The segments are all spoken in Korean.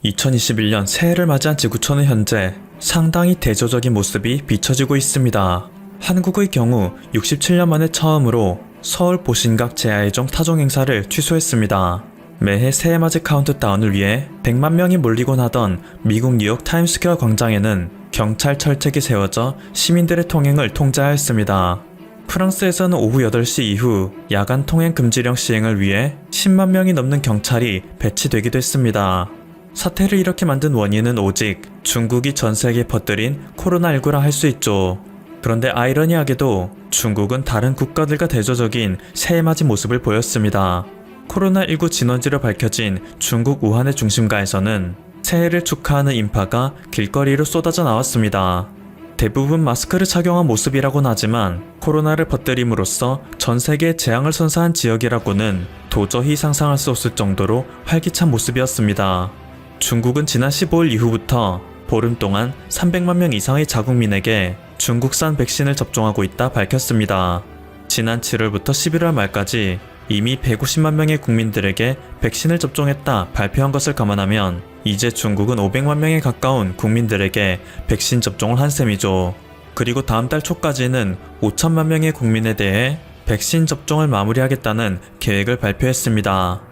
2021년 새해를 맞이한 지구촌은 현재 상당히 대조적인 모습이 비춰지고 있습니다. 한국의 경우 67년 만에 처음으로 서울 보신각 제아의종 타종 행사를 취소했습니다. 매해 새해맞이 카운트다운을 위해 100만 명이 몰리곤 하던 미국 뉴욕 타임스퀘어 광장에는 경찰 철책이 세워져 시민들의 통행을 통제하였습니다. 프랑스에서는 오후 8시 이후 야간 통행 금지령 시행을 위해 10만 명이 넘는 경찰이 배치되기도 했습니다. 사태를 이렇게 만든 원인은 오직 중국이 전 세계에 퍼뜨린 코로나19라 할 수 있죠. 그런데 아이러니하게도 중국은 다른 국가들과 대조적인 새해맞이 모습을 보였습니다. 코로나19 진원지로 밝혀진 중국 우한의 중심가에서는 새해를 축하하는 인파가 길거리로 쏟아져 나왔습니다. 대부분 마스크를 착용한 모습이라고는 하지만 코로나를 퍼뜨림으로써 전 세계에 재앙을 선사한 지역이라고는 도저히 상상할 수 없을 정도로 활기찬 모습이었습니다. 중국은 지난 15일 이후부터 보름 동안 300만 명 이상의 자국민에게 중국산 백신을 접종하고 있다 밝혔습니다. 지난 7월부터 11월 말까지 이미 150만 명의 국민들에게 백신을 접종했다 발표한 것을 감안하면 이제 중국은 500만 명에 가까운 국민들에게 백신 접종을 한 셈이죠. 그리고 다음 달 초까지는 5천만 명의 국민에 대해 백신 접종을 마무리하겠다는 계획을 발표했습니다.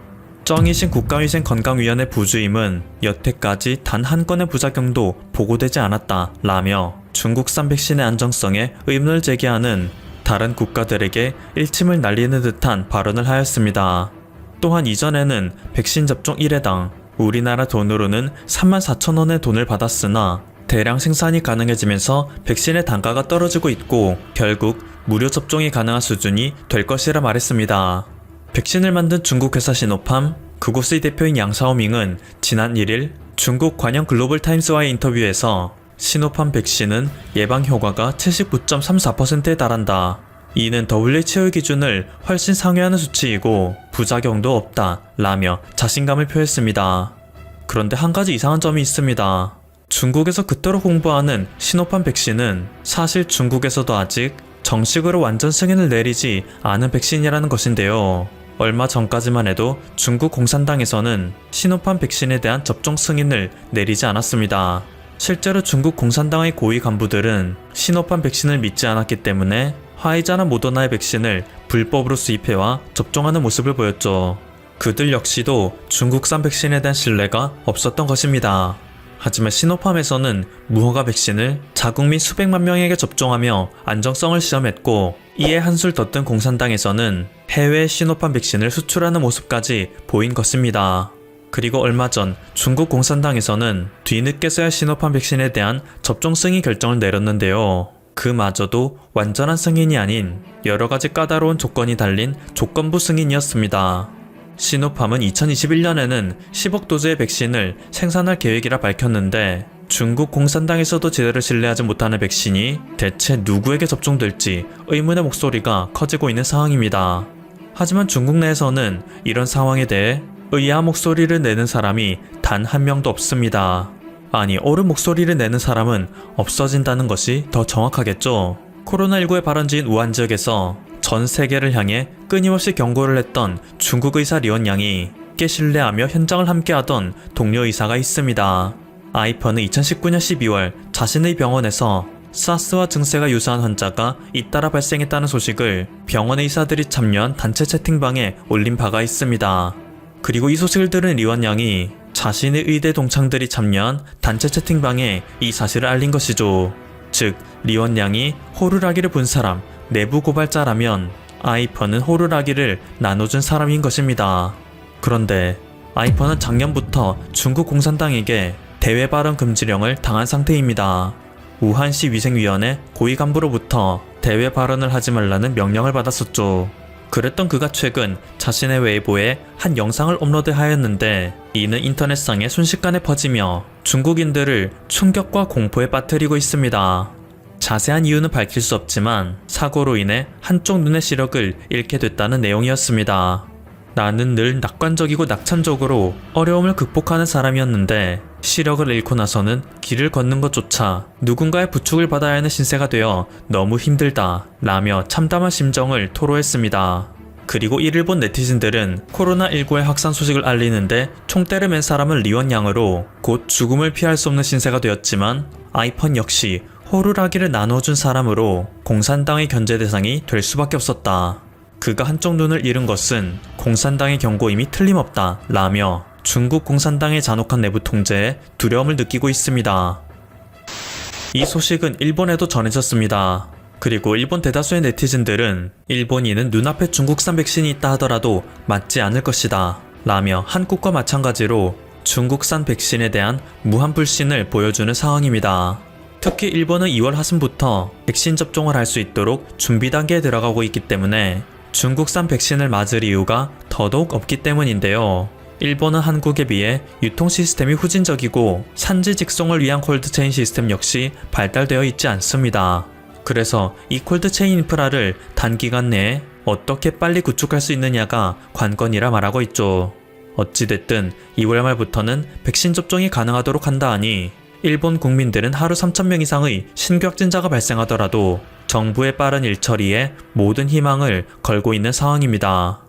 정의신 국가위생건강위원회 부주임은 여태까지 단 한 건의 부작용도 보고되지 않았다 라며 중국산 백신의 안정성에 의문을 제기하는 다른 국가들에게 일침을 날리는 듯한 발언을 하였습니다. 또한 이전에는 백신 접종 1회당 우리나라 돈으로는 34,000원의 돈을 받았으나 대량 생산이 가능해지면서 백신의 단가가 떨어지고 있고 결국 무료 접종이 가능한 수준이 될 것이라 말했습니다. 백신을 만든 중국 회사 시노팜, 그곳의 대표인 양샤오밍은 지난 1일 중국 관영 글로벌 타임스와의 인터뷰에서 시노팜 백신은 예방 효과가 79.34%에 달한다. 이는 WHO의 기준을 훨씬 상회하는 수치이고 부작용도 없다 라며 자신감을 표했습니다. 그런데 한 가지 이상한 점이 있습니다. 중국에서 그토록 홍보하는 시노팜 백신은 사실 중국에서도 아직 정식으로 완전 승인을 내리지 않은 백신이라는 것인데요. 얼마 전까지만 해도 중국 공산당에서는 시노팜 백신에 대한 접종 승인을 내리지 않았습니다. 실제로 중국 공산당의 고위 간부들은 시노팜 백신을 믿지 않았기 때문에 화이자나 모더나의 백신을 불법으로 수입해와 접종하는 모습을 보였죠. 그들 역시도 중국산 백신에 대한 신뢰가 없었던 것입니다. 하지만 시노팜에서는 무허가 백신을 자국민 수백만 명에게 접종하며 안정성을 시험했고 이에 한술 더 뜬 공산당에서는 해외 시노팜 백신을 수출하는 모습까지 보인 것입니다. 그리고 얼마 전 중국 공산당에서는 뒤늦게서야 시노팜 백신에 대한 접종 승인 결정을 내렸는데요. 그마저도 완전한 승인이 아닌 여러가지 까다로운 조건이 달린 조건부 승인이었습니다. 시노팜은 2021년에는 10억 도즈의 백신을 생산할 계획이라 밝혔는데 중국 공산당에서도 제대로 신뢰하지 못하는 백신이 대체 누구에게 접종될지 의문의 목소리가 커지고 있는 상황입니다. 하지만 중국 내에서는 이런 상황에 대해 의아한 목소리를 내는 사람이 단 한 명도 없습니다. 아니, 옳은 목소리를 내는 사람은 없어진다는 것이 더 정확하겠죠. 코로나19의 발원지인 우한 지역에서 전 세계를 향해 끊임없이 경고를 했던 중국 의사 리원 양이 꽤 신뢰하며 현장을 함께하던 동료 의사가 있습니다. 아이펀은 2019년 12월 자신의 병원에서 사스와 증세가 유사한 환자가 잇따라 발생했다는 소식을 병원의 의사들이 참여한 단체 채팅방에 올린 바가 있습니다. 그리고 이 소식을 들은 리원 양이 자신의 의대 동창들이 참여한 단체 채팅방에 이 사실을 알린 것이죠. 즉, 리원 양이 호루라기를 본 사람, 내부 고발자라면 아이펀은 호루라기를 나눠준 사람인 것입니다. 그런데 아이펀은 작년부터 중국 공산당에게 대외 발언 금지령을 당한 상태입니다. 우한시 위생위원회 고위 간부로부터 대외 발언을 하지 말라는 명령을 받았었죠. 그랬던 그가 최근 자신의 웨이보에 한 영상을 업로드하였는데 이는 인터넷상에 순식간에 퍼지며 중국인들을 충격과 공포에 빠뜨리고 있습니다. 자세한 이유는 밝힐 수 없지만 사고로 인해 한쪽 눈의 시력을 잃게 됐다는 내용이었습니다. 나는 늘 낙관적이고 낙천적으로 어려움을 극복하는 사람이었는데 시력을 잃고 나서는 길을 걷는 것조차 누군가의 부축을 받아야 하는 신세가 되어 너무 힘들다 라며 참담한 심정을 토로했습니다. 그리고 일본 네티즌들은 코로나19의 확산 소식을 알리는데 총대를 맨 사람은 리원양으로 곧 죽음을 피할 수 없는 신세가 되었지만 아이펀 역시 호루라기를 나눠준 사람으로 공산당의 견제 대상이 될 수밖에 없었다. 그가 한쪽 눈을 잃은 것은 공산당의 경고임이 틀림없다 라며 중국 공산당의 잔혹한 내부 통제에 두려움을 느끼고 있습니다. 이 소식은 일본에도 전해졌습니다. 그리고 일본 대다수의 네티즌들은 일본인은 눈앞에 중국산 백신이 있다 하더라도 맞지 않을 것이다 라며 한국과 마찬가지로 중국산 백신에 대한 무한 불신을 보여주는 상황입니다. 특히 일본은 2월 하순부터 백신 접종을 할 수 있도록 준비 단계에 들어가고 있기 때문에 중국산 백신을 맞을 이유가 더더욱 없기 때문인데요. 일본은 한국에 비해 유통 시스템이 후진적이고 산지 직송을 위한 콜드체인 시스템 역시 발달되어 있지 않습니다. 그래서 이 콜드체인 인프라를 단기간 내에 어떻게 빨리 구축할 수 있느냐가 관건이라 말하고 있죠. 어찌됐든 2월 말부터는 백신 접종이 가능하도록 한다 하니 일본 국민들은 하루 3,000명 이상의 신규 확진자가 발생하더라도 정부의 빠른 일처리에 모든 희망을 걸고 있는 상황입니다.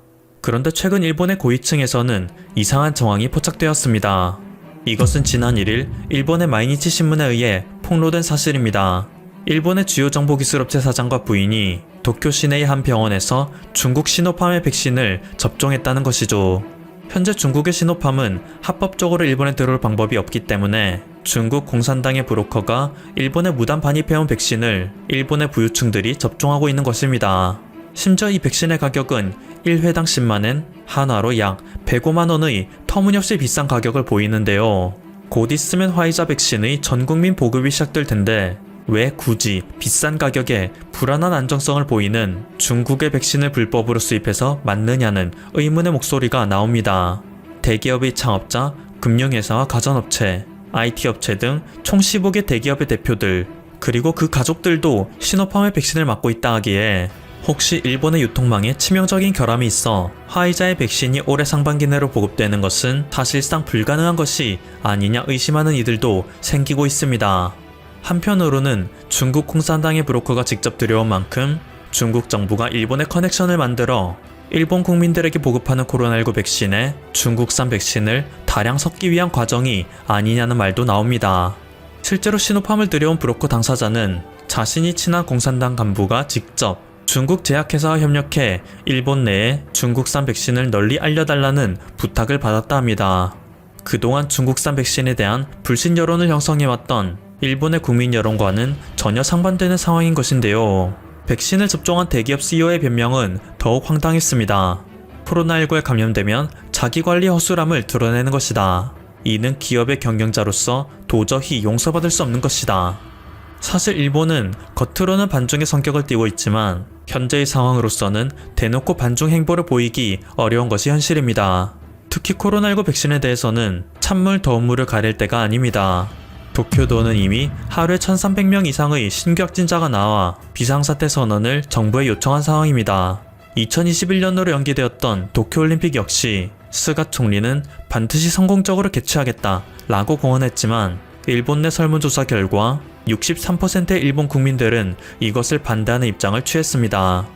그런데 최근 일본의 고위층에서는 이상한 정황이 포착되었습니다. 이것은 지난 1일 일본의 마이니치 신문에 의해 폭로된 사실입니다. 일본의 주요 정보기술업체 사장과 부인이 도쿄 시내의 한 병원에서 중국 시노팜의 백신을 접종했다는 것이죠. 현재 중국의 시노팜은 합법적으로 일본에 들어올 방법이 없기 때문에 중국 공산당의 브로커가 일본에 무단 반입해온 백신을 일본의 부유층들이 접종하고 있는 것입니다. 심지어 이 백신의 가격은 1회당 10만엔, 한화로 약 105만원의 터무니없이 비싼 가격을 보이는데요. 곧 있으면 화이자 백신의 전국민 보급이 시작될 텐데 왜 굳이 비싼 가격에 불안한 안정성을 보이는 중국의 백신을 불법으로 수입해서 맞느냐는 의문의 목소리가 나옵니다. 대기업의 창업자, 금융회사와 가전업체, IT업체 등 총 15개 대기업의 대표들, 그리고 그 가족들도 시노팜의 백신을 맞고 있다 하기에 혹시 일본의 유통망에 치명적인 결함이 있어 화이자의 백신이 올해 상반기 내로 보급되는 것은 사실상 불가능한 것이 아니냐 의심하는 이들도 생기고 있습니다. 한편으로는 중국 공산당의 브로커가 직접 들여온 만큼 중국 정부가 일본에 커넥션을 만들어 일본 국민들에게 보급하는 코로나19 백신에 중국산 백신을 다량 섞기 위한 과정이 아니냐는 말도 나옵니다. 실제로 시노팜을 들여온 브로커 당사자는 자신이 친한 공산당 간부가 직접 중국 제약회사와 협력해 일본 내에 중국산 백신을 널리 알려달라는 부탁을 받았다 합니다. 그동안 중국산 백신에 대한 불신 여론을 형성해왔던 일본의 국민 여론과는 전혀 상반되는 상황인 것인데요. 백신을 접종한 대기업 CEO의 변명은 더욱 황당했습니다. 코로나19에 감염되면 자기관리 허술함을 드러내는 것이다. 이는 기업의 경영자로서 도저히 용서받을 수 없는 것이다. 사실 일본은 겉으로는 반중의 성격을 띠고 있지만 현재의 상황으로서는 대놓고 반중 행보를 보이기 어려운 것이 현실입니다. 특히 코로나19 백신에 대해서는 찬물 더운 물을 가릴 때가 아닙니다. 도쿄도는 이미 하루에 1,300명 이상의 신규 확진자가 나와 비상사태 선언을 정부에 요청한 상황입니다. 2021년으로 연기되었던 도쿄올림픽 역시 스가 총리는 반드시 성공적으로 개최하겠다 라고 공언했지만 일본 내 설문조사 결과 63%의 일본 국민들은 이것을 반대하는 입장을 취했습니다.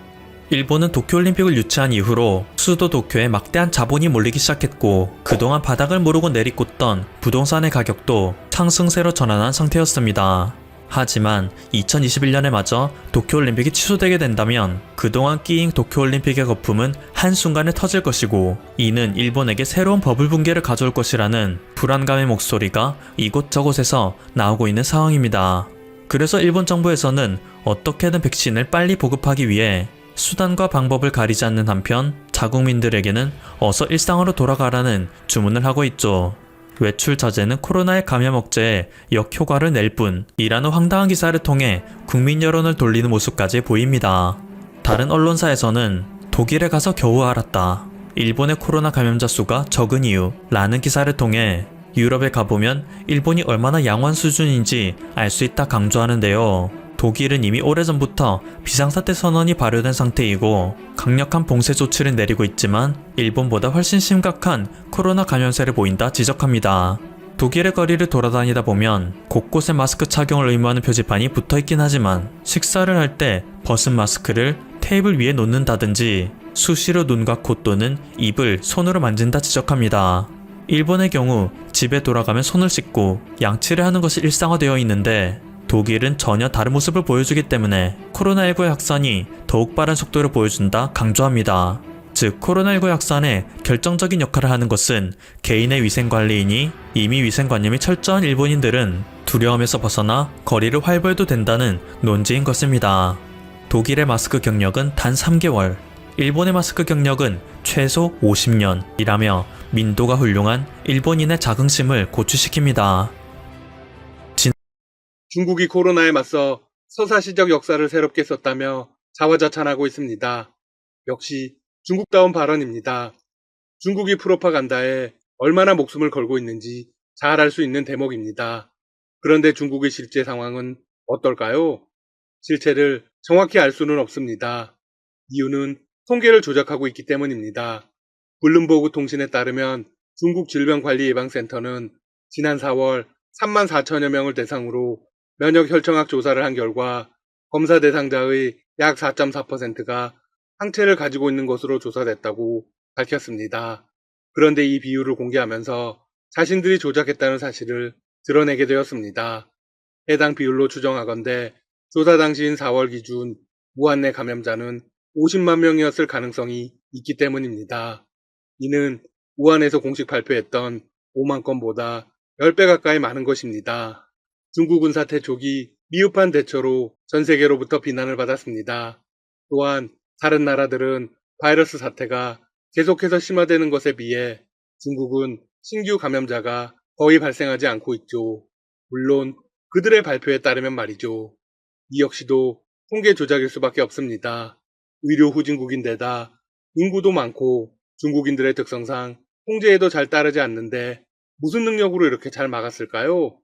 일본은 도쿄올림픽을 유치한 이후로 수도 도쿄에 막대한 자본이 몰리기 시작했고 그동안 바닥을 모르고 내리꽂던 부동산의 가격도 상승세로 전환한 상태였습니다. 하지만 2021년에 마저 도쿄올림픽이 취소되게 된다면 그동안 끼인 도쿄올림픽의 거품은 한순간에 터질 것이고 이는 일본에게 새로운 버블 붕괴를 가져올 것이라는 불안감의 목소리가 이곳저곳에서 나오고 있는 상황입니다. 그래서 일본 정부에서는 어떻게든 백신을 빨리 보급하기 위해 수단과 방법을 가리지 않는 한편 자국민들에게는 어서 일상으로 돌아가라는 주문을 하고 있죠. 외출 자제는 코로나의 감염 억제에 역효과를 낼 뿐이라는 황당한 기사를 통해 국민 여론을 돌리는 모습까지 보입니다. 다른 언론사에서는 독일에 가서 겨우 알았다. 일본의 코로나 감염자 수가 적은 이유 라는 기사를 통해 유럽에 가보면 일본이 얼마나 양호한 수준인지 알 수 있다 강조하는데요. 독일은 이미 오래전부터 비상사태 선언이 발효된 상태이고 강력한 봉쇄 조치를 내리고 있지만 일본보다 훨씬 심각한 코로나 감염세를 보인다 지적합니다. 독일의 거리를 돌아다니다 보면 곳곳에 마스크 착용을 의무하는 표지판이 붙어있긴 하지만 식사를 할 때 벗은 마스크를 테이블 위에 놓는다든지 수시로 눈과 코 또는 입을 손으로 만진다 지적합니다. 일본의 경우 집에 돌아가면 손을 씻고 양치를 하는 것이 일상화되어 있는데 독일은 전혀 다른 모습을 보여주기 때문에 코로나19의 확산이 더욱 빠른 속도를 보여준다 강조합니다. 즉 코로나19 확산에 결정적인 역할을 하는 것은 개인의 위생관리이니 이미 위생관념이 철저한 일본인들은 두려움에서 벗어나 거리를 활보해도 된다는 논지인 것입니다. 독일의 마스크 경력은 단 3개월, 일본의 마스크 경력은 최소 50년이라며 민도가 훌륭한 일본인의 자긍심을 고취시킵니다. 중국이 코로나에 맞서 서사시적 역사를 새롭게 썼다며 자화자찬하고 있습니다. 역시 중국다운 발언입니다. 중국이 프로파간다에 얼마나 목숨을 걸고 있는지 잘 알 수 있는 대목입니다. 그런데 중국의 실제 상황은 어떨까요? 실체를 정확히 알 수는 없습니다. 이유는 통계를 조작하고 있기 때문입니다. 블룸버그 통신에 따르면 중국 질병관리예방센터는 지난 4월 3만 4천여 명을 대상으로 면역 혈청학 조사를 한 결과 검사 대상자의 약 4.4%가 항체를 가지고 있는 것으로 조사됐다고 밝혔습니다. 그런데 이 비율을 공개하면서 자신들이 조작했다는 사실을 드러내게 되었습니다. 해당 비율로 추정하건대 조사 당시인 4월 기준 우한 내 감염자는 50만 명이었을 가능성이 있기 때문입니다. 이는 우한에서 공식 발표했던 5만 건보다 10배 가까이 많은 것입니다. 중국은 사태 초기 미흡한 대처로 전 세계로부터 비난을 받았습니다. 또한 다른 나라들은 바이러스 사태가 계속해서 심화되는 것에 비해 중국은 신규 감염자가 거의 발생하지 않고 있죠. 물론 그들의 발표에 따르면 말이죠. 이 역시도 통계 조작일 수밖에 없습니다. 의료 후진국인데다 인구도 많고 중국인들의 특성상 통제에도 잘 따르지 않는데 무슨 능력으로 이렇게 잘 막았을까요?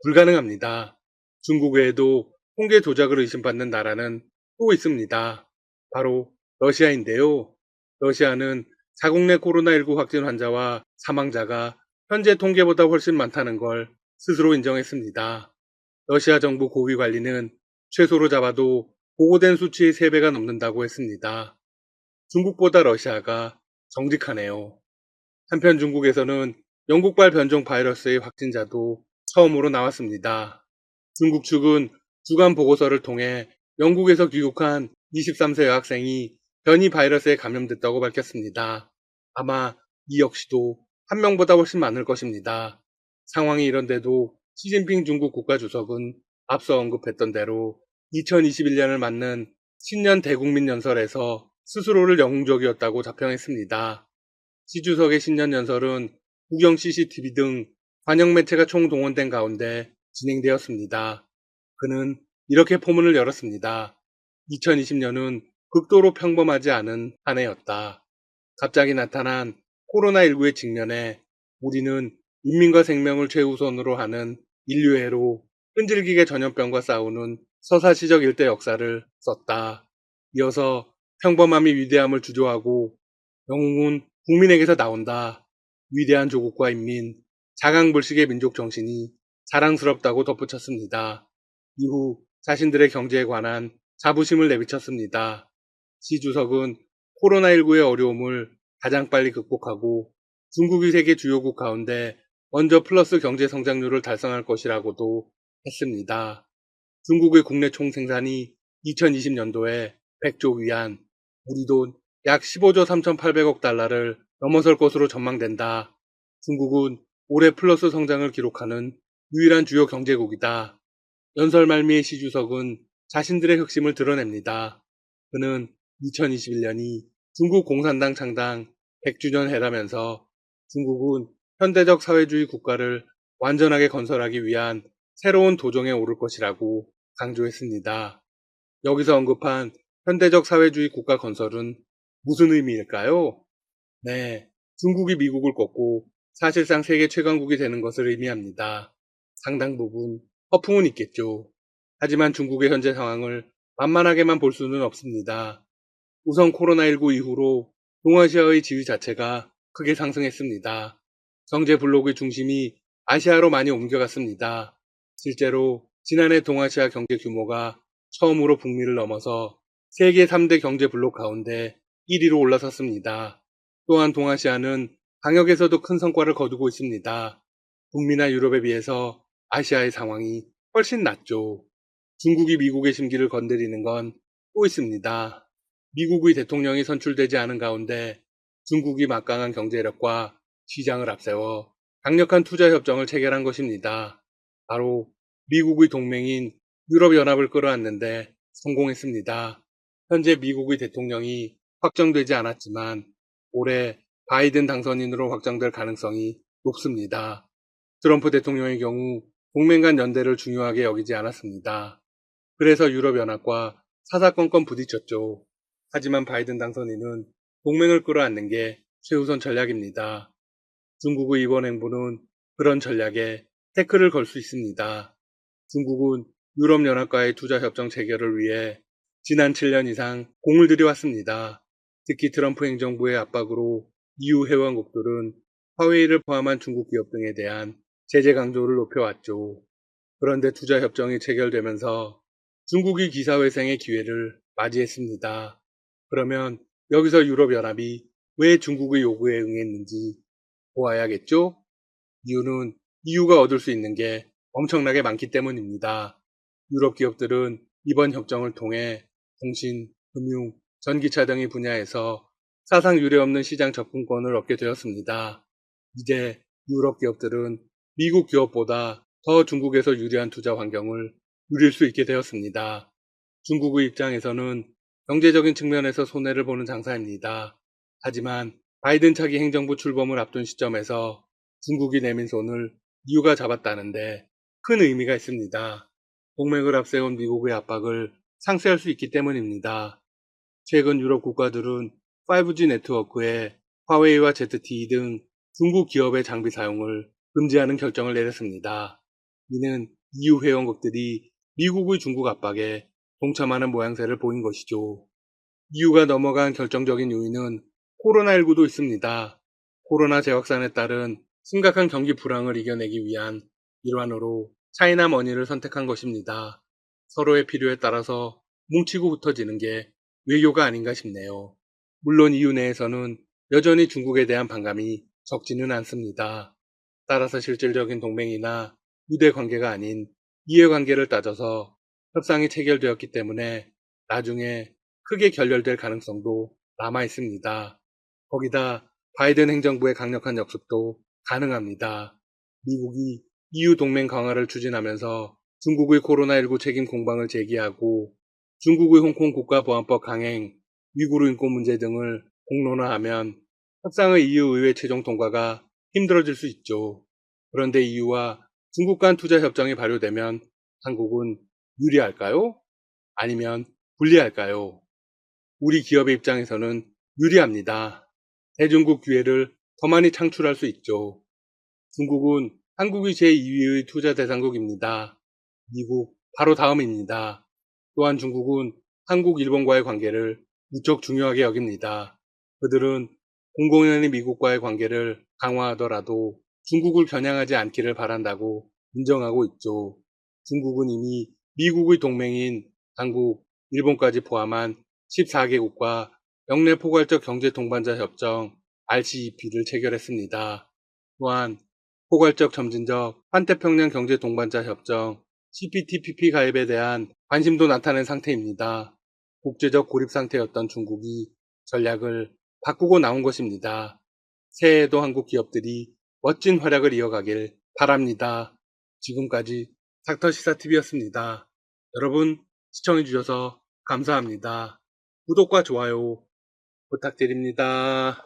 불가능합니다. 중국 외에도 통계 조작을 의심받는 나라는 또 있습니다. 바로 러시아인데요. 러시아는 자국 내 코로나19 확진 환자와 사망자가 현재 통계보다 훨씬 많다는 걸 스스로 인정했습니다. 러시아 정부 고위 관리는 최소로 잡아도 보고된 수치의 3배가 넘는다고 했습니다. 중국보다 러시아가 정직하네요. 한편 중국에서는 영국발 변종 바이러스의 확진자도 처음으로 나왔습니다. 중국 측은 주간 보고서를 통해 영국에서 귀국한 23세 여학생이 변이 바이러스에 감염됐다고 밝혔습니다. 아마 이 역시도 한 명보다 훨씬 많을 것입니다. 상황이 이런데도 시진핑 중국 국가주석은 앞서 언급했던 대로 2021년을 맞는 신년 대국민 연설에서 스스로를 영웅적이었다고 자평했습니다. 시 주석의 신년 연설은 국영 CCTV 등 관영 매체가 총동원된 가운데 진행되었습니다. 그는 이렇게 포문을 열었습니다. 2020년은 극도로 평범하지 않은 한 해였다. 갑자기 나타난 코로나19의 직면에 우리는 인민과 생명을 최우선으로 하는 인류애로 끈질기게 전염병과 싸우는 서사시적 일대 역사를 썼다. 이어서 평범함이 위대함을 주조하고 영웅은 국민에게서 나온다. 위대한 조국과 인민, 자강불식의 민족 정신이 자랑스럽다고 덧붙였습니다. 이후 자신들의 경제에 관한 자부심을 내비쳤습니다. 시 주석은 코로나19의 어려움을 가장 빨리 극복하고 중국이 세계 주요국 가운데 먼저 플러스 경제 성장률을 달성할 것이라고도 했습니다. 중국의 국내 총생산이 2020년도에 100조 위안, 우리 돈 약 15조 3,800억 달러를 넘어설 것으로 전망된다. 중국은 올해 플러스 성장을 기록하는 유일한 주요 경제국이다. 연설 말미에 시 주석은 자신들의 흑심을 드러냅니다. 그는 2021년이 중국 공산당 창당 100주년 해라면서 중국은 현대적 사회주의 국가를 완전하게 건설하기 위한 새로운 도정에 오를 것이라고 강조했습니다. 여기서 언급한 현대적 사회주의 국가 건설은 무슨 의미일까요? 네, 중국이 미국을 꺾고 사실상 세계 최강국이 되는 것을 의미합니다. 상당 부분 허풍은 있겠죠. 하지만 중국의 현재 상황을 만만하게만 볼 수는 없습니다. 우선 코로나19 이후로 동아시아의 지위 자체가 크게 상승했습니다. 경제 블록의 중심이 아시아로 많이 옮겨갔습니다. 실제로 지난해 동아시아 경제 규모가 처음으로 북미를 넘어서 세계 3대 경제 블록 가운데 1위로 올라섰습니다. 또한 동아시아는 방역에서도 큰 성과를 거두고 있습니다. 북미나 유럽에 비해서 아시아의 상황이 훨씬 낫죠. 중국이 미국의 심기를 건드리는 건 또 있습니다. 미국의 대통령이 선출되지 않은 가운데 중국이 막강한 경제력과 시장을 앞세워 강력한 투자 협정을 체결한 것입니다. 바로 미국의 동맹인 유럽연합을 끌어안는데 성공했습니다. 현재 미국의 대통령이 확정되지 않았지만 올해 바이든 당선인으로 확정될 가능성이 높습니다. 트럼프 대통령의 경우 동맹 간 연대를 중요하게 여기지 않았습니다. 그래서 유럽연합과 사사건건 부딪혔죠. 하지만 바이든 당선인은 동맹을 끌어안는 게 최우선 전략입니다. 중국의 이번 행보는 그런 전략에 태클을 걸 수 있습니다. 중국은 유럽연합과의 투자협정 체결을 위해 지난 7년 이상 공을 들여왔습니다. 특히 트럼프 행정부의 압박으로 EU 회원국들은 화웨이를 포함한 중국 기업 등에 대한 제재 강조를 높여왔죠. 그런데 투자협정이 체결되면서 중국이 기사회생의 기회를 맞이했습니다. 그러면 여기서 유럽연합이 왜 중국의 요구에 응했는지 보아야겠죠? 이유는 EU가 얻을 수 있는 게 엄청나게 많기 때문입니다. 유럽 기업들은 이번 협정을 통해 통신, 금융, 전기차 등의 분야에서 사상 유례없는 시장 접근권을 얻게 되었습니다. 이제 유럽 기업들은 미국 기업보다 더 중국에서 유리한 투자 환경을 누릴 수 있게 되었습니다. 중국의 입장에서는 경제적인 측면에서 손해를 보는 장사입니다. 하지만 바이든 차기 행정부 출범을 앞둔 시점에서 중국이 내민 손을 EU가 잡았다는데 큰 의미가 있습니다. 동맹을 앞세운 미국의 압박을 상쇄할 수 있기 때문입니다. 최근 유럽 국가들은 5G 네트워크에 화웨이와 ZTE 등 중국 기업의 장비 사용을 금지하는 결정을 내렸습니다. 이는 EU 회원국들이 미국의 중국 압박에 동참하는 모양새를 보인 것이죠. EU가 넘어간 결정적인 요인은 코로나19도 있습니다. 코로나 재확산에 따른 심각한 경기 불황을 이겨내기 위한 일환으로 차이나 머니를 선택한 것입니다. 서로의 필요에 따라서 뭉치고 흩어지는 게 외교가 아닌가 싶네요. 물론 EU 내에서는 여전히 중국에 대한 반감이 적지는 않습니다. 따라서 실질적인 동맹이나 유대 관계가 아닌 이해관계를 따져서 협상이 체결되었기 때문에 나중에 크게 결렬될 가능성도 남아 있습니다. 거기다 바이든 행정부의 강력한 역습도 가능합니다. 미국이 EU 동맹 강화를 추진하면서 중국의 코로나19 책임 공방을 제기하고 중국의 홍콩 국가보안법 강행, 위구르 인권 문제 등을 공론화하면 협상의 EU 의회 최종 통과가 힘들어질 수 있죠. 그런데 EU와 중국 간 투자 협정이 발효되면 한국은 유리할까요? 아니면 불리할까요? 우리 기업의 입장에서는 유리합니다. 대중국 기회를 더 많이 창출할 수 있죠. 중국은 한국이 제2위의 투자 대상국입니다. 미국 바로 다음입니다. 또한 중국은 한국, 일본과의 관계를 무척 중요하게 여깁니다. 그들은 공공연히 미국과의 관계를 강화하더라도 중국을 겨냥하지 않기를 바란다고 인정하고 있죠. 중국은 이미 미국의 동맹인 한국, 일본까지 포함한 14개국과 영내 포괄적 경제 동반자 협정 RCEP를 체결했습니다. 또한 포괄적 점진적 환태평양 경제 동반자 협정 CPTPP 가입에 대한 관심도 나타낸 상태입니다. 국제적 고립 상태였던 중국이 전략을 바꾸고 나온 것입니다. 새해에도 한국 기업들이 멋진 활약을 이어가길 바랍니다. 지금까지 닥터시사TV였습니다. 여러분 시청해주셔서 감사합니다. 구독과 좋아요 부탁드립니다.